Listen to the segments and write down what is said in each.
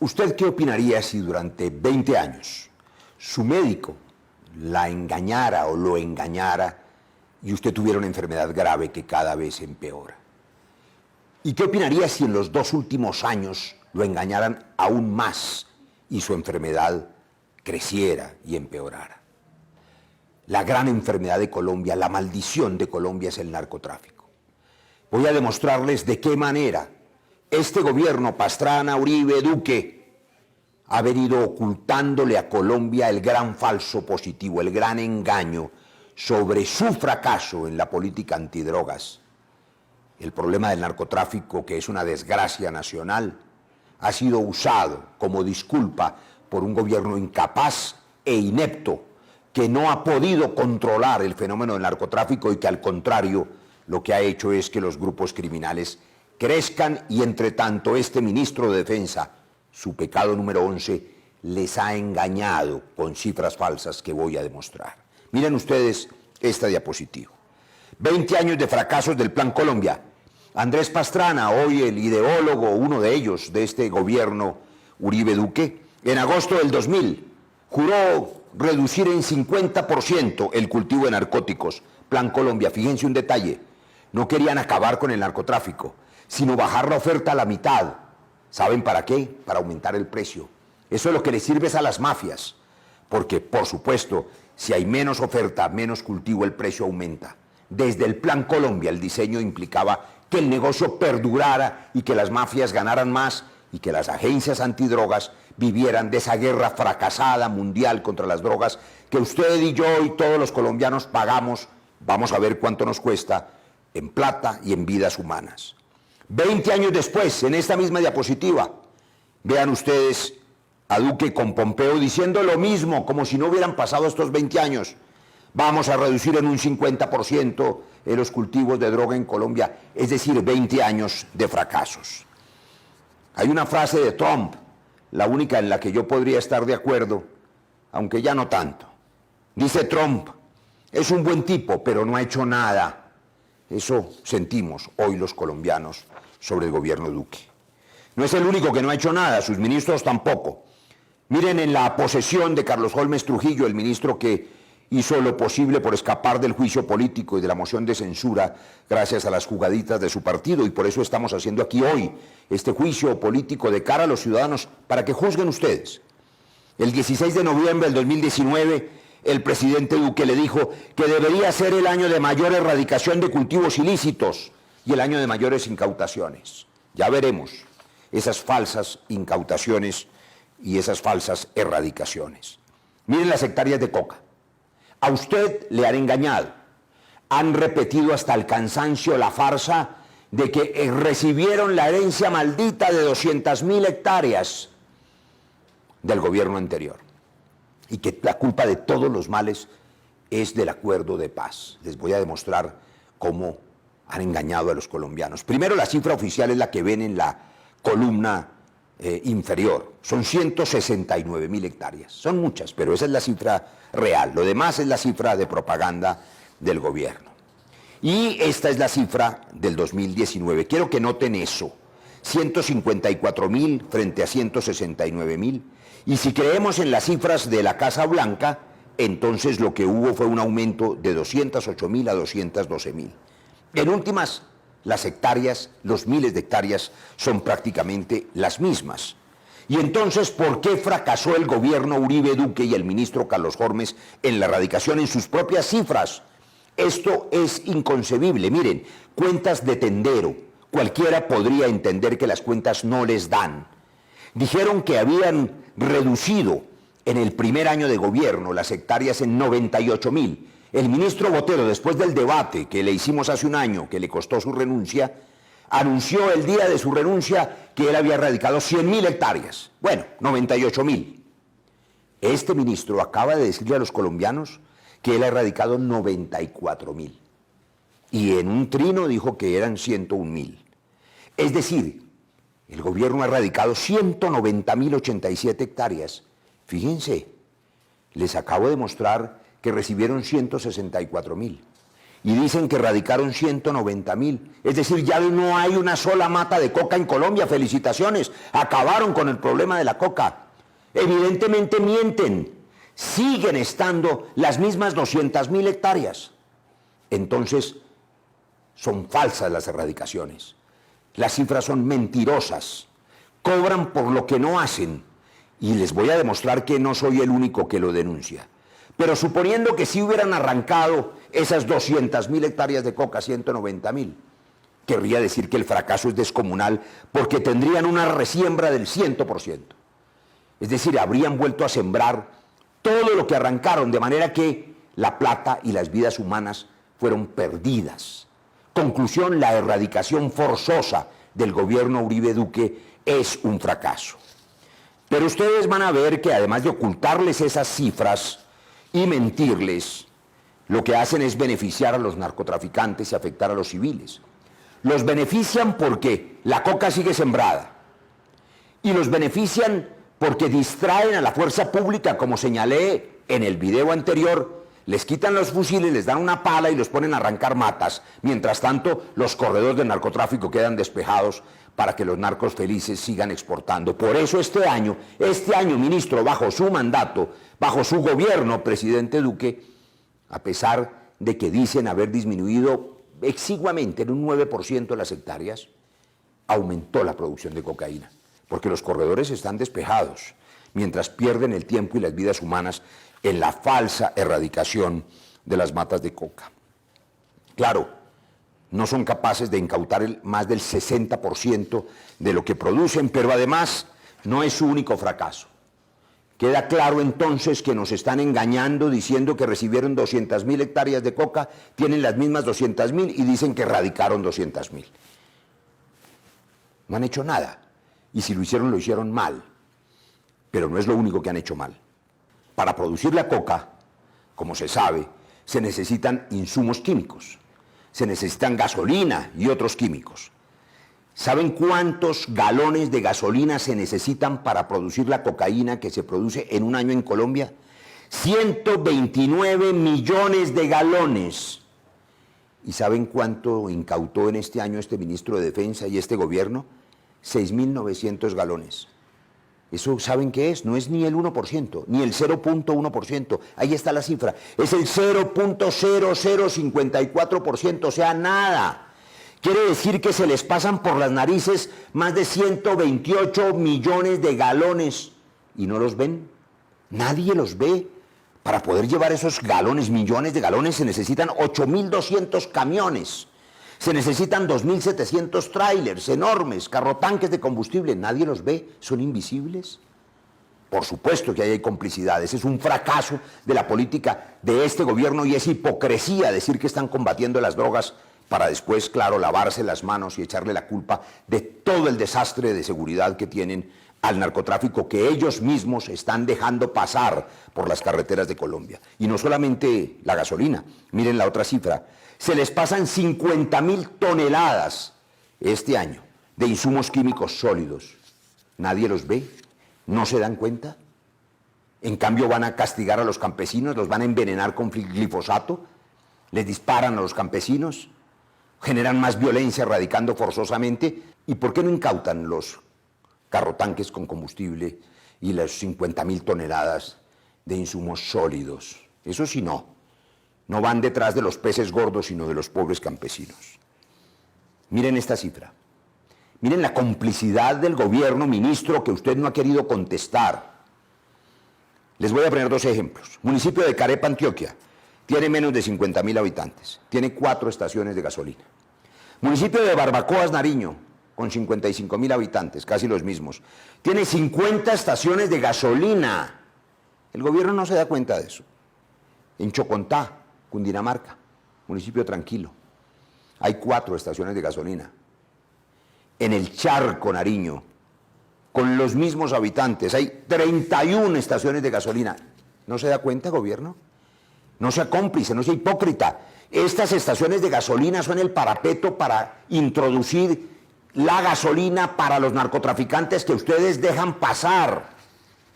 ¿Usted qué opinaría si durante 20 años su médico la engañara o lo engañara y usted tuviera una enfermedad grave que cada vez empeora? ¿Y qué opinaría si en los 2 últimos años lo engañaran aún más y su enfermedad creciera y empeorara? La gran enfermedad de Colombia, la maldición de Colombia es el narcotráfico. Voy a demostrarles de qué manera este gobierno, Pastrana, Uribe, Duque, ha venido ocultándole a Colombia el gran falso positivo, el gran engaño sobre su fracaso en la política antidrogas. El problema del narcotráfico, que es una desgracia nacional, ha sido usado como disculpa por un gobierno incapaz e inepto que no ha podido controlar el fenómeno del narcotráfico y que al contrario lo que ha hecho es que los grupos criminales crezcan y entre tanto este ministro de Defensa, su pecado número 11, les ha engañado con cifras falsas que voy a demostrar. Miren ustedes esta diapositiva. 20 años de fracasos del Plan Colombia. Andrés Pastrana, hoy el ideólogo, uno de ellos, de este gobierno Uribe Duque, en agosto del 2000 juró reducir en 50% el cultivo de narcóticos. Plan Colombia, fíjense un detalle, no querían acabar con el narcotráfico, sino bajar la oferta a la mitad. ¿Saben para qué? Para aumentar el precio. Eso es lo que les sirve a las mafias, porque por supuesto, si hay menos oferta, menos cultivo, el precio aumenta. Desde el Plan Colombia el diseño implicaba que el negocio perdurara y que las mafias ganaran más y que las agencias antidrogas vivieran de esa guerra fracasada mundial contra las drogas que usted y yo y todos los colombianos pagamos, vamos a ver cuánto nos cuesta, en plata y en vidas humanas. 20 años después, en esta misma diapositiva, vean ustedes a Duque con Pompeo diciendo lo mismo, como si no hubieran pasado estos 20 años. Vamos a reducir en un 50% los cultivos de droga en Colombia, es decir, 20 años de fracasos. Hay una frase de Trump, la única en la que yo podría estar de acuerdo, aunque ya no tanto. Dice Trump, es un buen tipo, pero no ha hecho nada. Eso sentimos hoy los colombianos sobre el gobierno Duque. No es el único que no ha hecho nada, sus ministros tampoco. Miren en la posesión de Carlos Holmes Trujillo, el ministro que hizo lo posible por escapar del juicio político y de la moción de censura gracias a las jugaditas de su partido, y por eso estamos haciendo aquí hoy este juicio político de cara a los ciudadanos para que juzguen ustedes. El 16 de noviembre del 2019, el presidente Duque le dijo que debería ser el año de mayor erradicación de cultivos ilícitos y el año de mayores incautaciones. Ya veremos esas falsas incautaciones y esas falsas erradicaciones. Miren las hectáreas de coca. A usted le han engañado, han repetido hasta el cansancio la farsa de que recibieron la herencia maldita de 200.000 hectáreas del gobierno anterior y que la culpa de todos los males es del acuerdo de paz. Les voy a demostrar cómo han engañado a los colombianos. Primero, la cifra oficial es la que ven en la columna inferior, son 169.000 hectáreas, son muchas, pero esa es la cifra real, lo demás es la cifra de propaganda del gobierno. Y esta es la cifra del 2019, quiero que noten eso, 154.000 frente a 169.000, y si creemos en las cifras de la Casa Blanca, entonces lo que hubo fue un aumento de 208.000 a 212.000. En últimas, las hectáreas, los miles de hectáreas son prácticamente las mismas. Y entonces, ¿por qué fracasó el gobierno Uribe Duque y el ministro Carlos Holmes en la erradicación en sus propias cifras? Esto es inconcebible. Miren, cuentas de tendero. Cualquiera podría entender que las cuentas no les dan. Dijeron que habían reducido en el primer año de gobierno las hectáreas en 98.000. El ministro Botero, después del debate que le hicimos hace un año, que le costó su renuncia, anunció el día de su renuncia que él había erradicado 100.000 hectáreas. Bueno, 98.000. Este ministro acaba de decirle a los colombianos que él ha erradicado 94.000. Y en un trino dijo que eran 101.000. Es decir, el gobierno ha erradicado 190.087 hectáreas. Fíjense, les acabo de mostrar que recibieron 164.000. y dicen que erradicaron 190.000. Es decir, ya no hay una sola mata de coca en Colombia. Felicitaciones, acabaron con el problema de la coca. Evidentemente mienten, siguen estando las mismas 200.000 hectáreas. Entonces, son falsas las erradicaciones. Las cifras son mentirosas, cobran por lo que no hacen, y les voy a demostrar que no soy el único que lo denuncia. Pero suponiendo que sí hubieran arrancado esas 200.000 hectáreas de coca, 190.000, querría decir que el fracaso es descomunal porque tendrían una resiembra del 100%. Es decir, habrían vuelto a sembrar todo lo que arrancaron, de manera que la plata y las vidas humanas fueron perdidas. Conclusión, la erradicación forzosa del gobierno Uribe Duque es un fracaso. Pero ustedes van a ver que además de ocultarles esas cifras y mentirles, lo que hacen es beneficiar a los narcotraficantes y afectar a los civiles. Los benefician porque la coca sigue sembrada y los benefician porque distraen a la fuerza pública, como señalé en el video anterior. Les quitan los fusiles, les dan una pala y los ponen a arrancar matas. Mientras tanto, los corredores del narcotráfico quedan despejados para que los narcos felices sigan exportando. Por eso este año, ministro, bajo su mandato, bajo su gobierno, presidente Duque, a pesar de que dicen haber disminuido exiguamente en un 9% las hectáreas, aumentó la producción de cocaína, porque los corredores están despejados, mientras pierden el tiempo y las vidas humanas en la falsa erradicación de las matas de coca. Claro, no son capaces de incautar más del 60% de lo que producen, pero además no es su único fracaso. Queda claro entonces que nos están engañando diciendo que recibieron 200.000 hectáreas de coca, tienen las mismas 200.000 y dicen que erradicaron 200.000. No han hecho nada, y si lo hicieron mal, pero no es lo único que han hecho mal. Para producir la coca, como se sabe, se necesitan insumos químicos, se necesitan gasolina y otros químicos. ¿Saben cuántos galones de gasolina se necesitan para producir la cocaína que se produce en un año en Colombia? 129 millones de galones. ¿Y saben cuánto incautó en este año este ministro de Defensa y este gobierno? 6.900 galones. ¿Eso saben qué es? No es ni el 1%, ni el 0.1%. Ahí está la cifra. Es el 0.0054%, o sea, nada. Quiere decir que se les pasan por las narices más de 128 millones de galones. ¿Y no los ven? Nadie los ve. Para poder llevar esos galones, millones de galones, se necesitan 8.200 camiones. Se necesitan 2.700 trailers enormes, carrotanques de combustible. Nadie los ve, son invisibles. Por supuesto que ahí hay complicidades. Es un fracaso de la política de este gobierno y es hipocresía decir que están combatiendo las drogas para después, claro, lavarse las manos y echarle la culpa de todo el desastre de seguridad que tienen al narcotráfico que ellos mismos están dejando pasar por las carreteras de Colombia. Y no solamente la gasolina, miren la otra cifra. Se les pasan 50.000 toneladas este año de insumos químicos sólidos. Nadie los ve, no se dan cuenta. En cambio van a castigar a los campesinos, los van a envenenar con glifosato, les disparan a los campesinos, generan más violencia erradicando forzosamente. ¿Y por qué no incautan los carrotanques con combustible y las 50.000 toneladas de insumos sólidos? Eso sí no van detrás de los peces gordos, sino de los pobres campesinos. Miren esta cifra. Miren la complicidad del gobierno, ministro, que usted no ha querido contestar. Les voy a poner dos ejemplos. Municipio de Carepa, Antioquia, tiene menos de 50.000 habitantes, tiene 4 estaciones de gasolina. Municipio de Barbacoas, Nariño, con 55.000 habitantes, casi los mismos, tiene 50 estaciones de gasolina. El gobierno no se da cuenta de eso. En Chocontá, Cundinamarca, municipio tranquilo, hay 4 estaciones de gasolina. En el Charco, Nariño, con los mismos habitantes, hay 31 estaciones de gasolina. ¿No se da cuenta, gobierno? No sea cómplice, no sea hipócrita. Estas estaciones de gasolina son el parapeto para introducir la gasolina para los narcotraficantes que ustedes dejan pasar.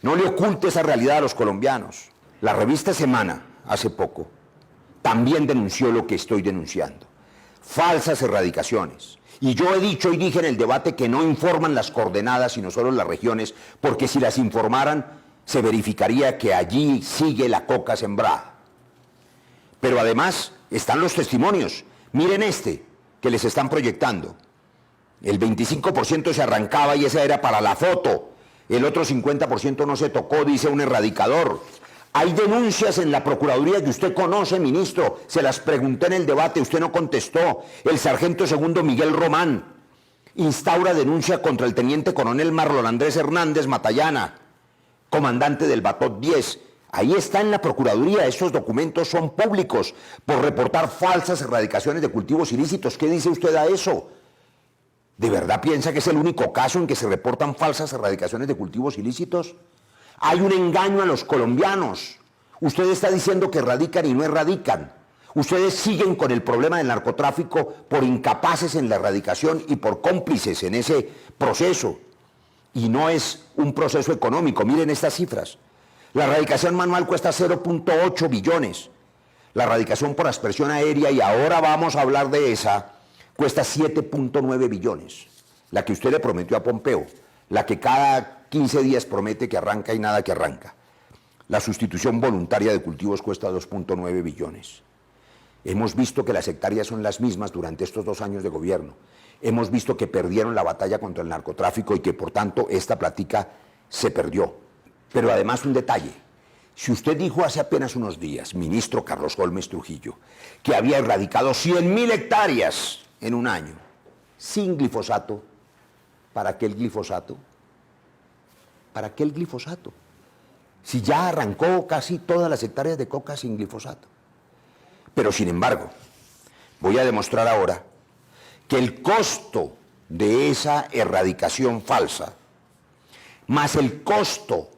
No le oculte esa realidad a los colombianos. La revista Semana, hace poco, también denunció lo que estoy denunciando. Falsas erradicaciones. Y yo he dicho y dije en el debate que no informan las coordenadas, sino solo las regiones, porque si las informaran, se verificaría que allí sigue la coca sembrada. Pero además están los testimonios. Miren este que les están proyectando. El 25% se arrancaba y esa era para la foto. El otro 50% no se tocó, dice un erradicador. Hay denuncias en la Procuraduría que usted conoce, ministro. Se las pregunté en el debate, usted no contestó. El sargento segundo Miguel Román instaura denuncia contra el teniente coronel Marlon Andrés Hernández Matallana, comandante del Batot 10. Ahí está en la Procuraduría, estos documentos son públicos por reportar falsas erradicaciones de cultivos ilícitos. ¿Qué dice usted a eso? ¿De verdad piensa que es el único caso en que se reportan falsas erradicaciones de cultivos ilícitos? Hay un engaño a los colombianos. Usted está diciendo que erradican y no erradican. Ustedes siguen con el problema del narcotráfico por incapaces en la erradicación y por cómplices en ese proceso. Y no es un proceso económico. Miren estas cifras. La erradicación manual cuesta 0.8 billones. La erradicación por aspersión aérea, y ahora vamos a hablar de esa, cuesta 7.9 billones. La que usted le prometió a Pompeo, la que cada 15 días promete que arranca y nada que arranca. La sustitución voluntaria de cultivos cuesta 2.9 billones. Hemos visto que las hectáreas son las mismas durante estos 2 años de gobierno. Hemos visto que perdieron la batalla contra el narcotráfico y que por tanto esta plática se perdió. Pero además un detalle. Si usted dijo hace apenas unos días, ministro Carlos Holmes Trujillo, que había erradicado 100.000 hectáreas en un año sin glifosato, ¿para qué el glifosato? ¿Para qué el glifosato? Si ya arrancó casi todas las hectáreas de coca sin glifosato. Pero sin embargo, voy a demostrar ahora que el costo de esa erradicación falsa, más el costo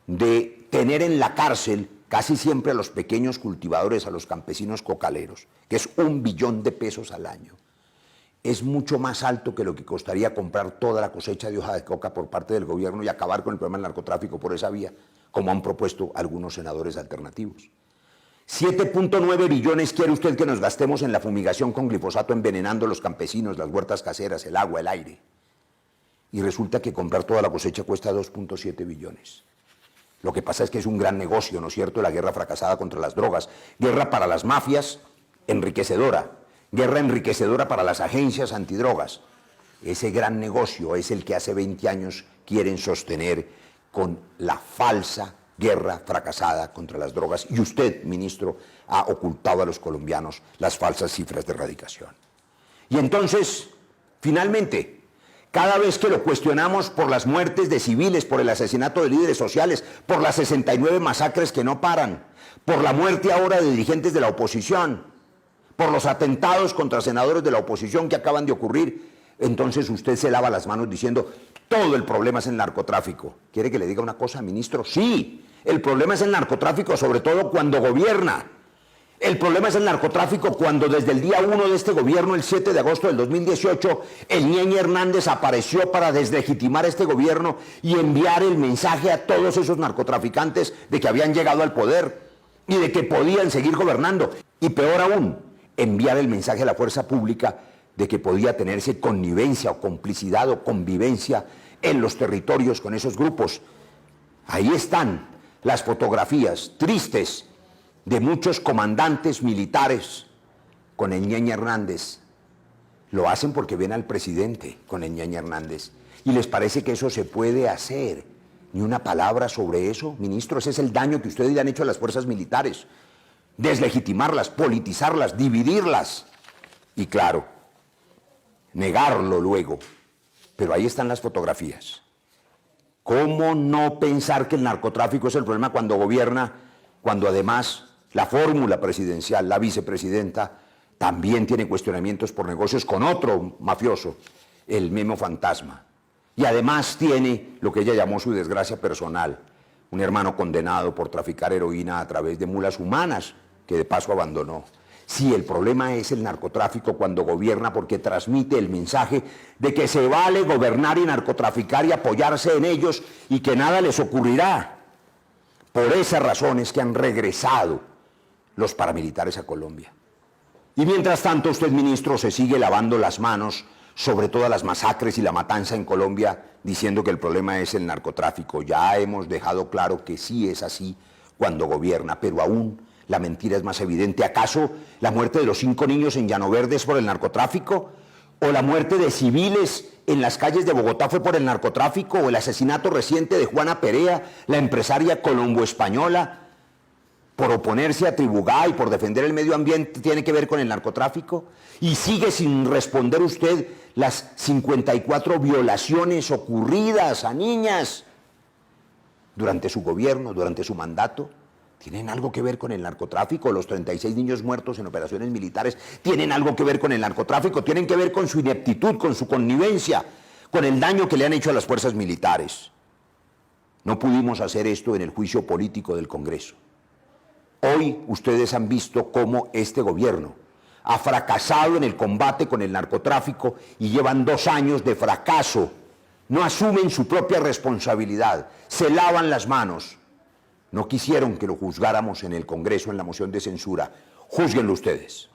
de tener en la cárcel casi siempre a los pequeños cultivadores, a los campesinos cocaleros, que es 1 billón de pesos al año, es mucho más alto que lo que costaría comprar toda la cosecha de hoja de coca por parte del gobierno y acabar con el problema del narcotráfico por esa vía, como han propuesto algunos senadores alternativos. 7.9 billones quiere usted que nos gastemos en la fumigación con glifosato envenenando a los campesinos, las huertas caseras, el agua, el aire. Y resulta que comprar toda la cosecha cuesta 2.7 billones. Lo que pasa es que es un gran negocio, ¿no es cierto?, la guerra fracasada contra las drogas. Guerra para las mafias, enriquecedora. Guerra enriquecedora para las agencias antidrogas. Ese gran negocio es el que hace 20 años quieren sostener con la falsa guerra fracasada contra las drogas. Y usted, ministro, ha ocultado a los colombianos las falsas cifras de erradicación. Y entonces, finalmente, cada vez que lo cuestionamos por las muertes de civiles, por el asesinato de líderes sociales, por las 69 masacres que no paran, por la muerte ahora de dirigentes de la oposición, por los atentados contra senadores de la oposición que acaban de ocurrir, entonces usted se lava las manos diciendo, todo el problema es el narcotráfico. ¿Quiere que le diga una cosa, ministro? Sí, el problema es el narcotráfico, sobre todo cuando gobierna. El problema es el narcotráfico cuando desde el día 1 de este gobierno, el 7 de agosto del 2018, el Ñeñe Hernández apareció para deslegitimar este gobierno y enviar el mensaje a todos esos narcotraficantes de que habían llegado al poder y de que podían seguir gobernando. Y peor aún, enviar el mensaje a la fuerza pública de que podía tenerse connivencia o complicidad o convivencia en los territorios con esos grupos. Ahí están las fotografías tristes de muchos comandantes militares con el Ñeñe Hernández. Lo hacen porque ven al presidente con el Ñeñe Hernández y les parece que eso se puede hacer. Ni una palabra sobre eso, ministro. Ese es el daño que ustedes le han hecho a las fuerzas militares. Deslegitimarlas, politizarlas, dividirlas. Y claro, negarlo luego. Pero ahí están las fotografías. ¿Cómo no pensar que el narcotráfico es el problema cuando gobierna, cuando además la fórmula presidencial, la vicepresidenta, también tiene cuestionamientos por negocios con otro mafioso, el Memo Fantasma? Y además tiene lo que ella llamó su desgracia personal, un hermano condenado por traficar heroína a través de mulas humanas, que de paso abandonó. Sí, el problema es el narcotráfico cuando gobierna porque transmite el mensaje de que se vale gobernar y narcotraficar y apoyarse en ellos y que nada les ocurrirá. Por esas razones que han regresado los paramilitares a Colombia. Y mientras tanto usted, ministro, se sigue lavando las manos sobre todas las masacres y la matanza en Colombia, diciendo que el problema es el narcotráfico. Ya hemos dejado claro que sí es así cuando gobierna, pero aún la mentira es más evidente. ¿Acaso la muerte de los 5 niños en Llano Verde es por el narcotráfico? ¿O la muerte de civiles en las calles de Bogotá fue por el narcotráfico? ¿O el asesinato reciente de Juana Perea, la empresaria colombo-española, por oponerse a Tribugá y por defender el medio ambiente, tiene que ver con el narcotráfico? Y sigue sin responder usted las 54 violaciones ocurridas a niñas durante su gobierno, durante su mandato. ¿Tienen algo que ver con el narcotráfico? Los 36 niños muertos en operaciones militares tienen algo que ver con el narcotráfico, tienen que ver con su ineptitud, con su connivencia, con el daño que le han hecho a las fuerzas militares. No pudimos hacer esto en el juicio político del Congreso. Hoy ustedes han visto cómo este gobierno ha fracasado en el combate con el narcotráfico y llevan 2 años de fracaso. No asumen su propia responsabilidad, se lavan las manos. No quisieron que lo juzgáramos en el Congreso en la moción de censura. Júzguenlo ustedes.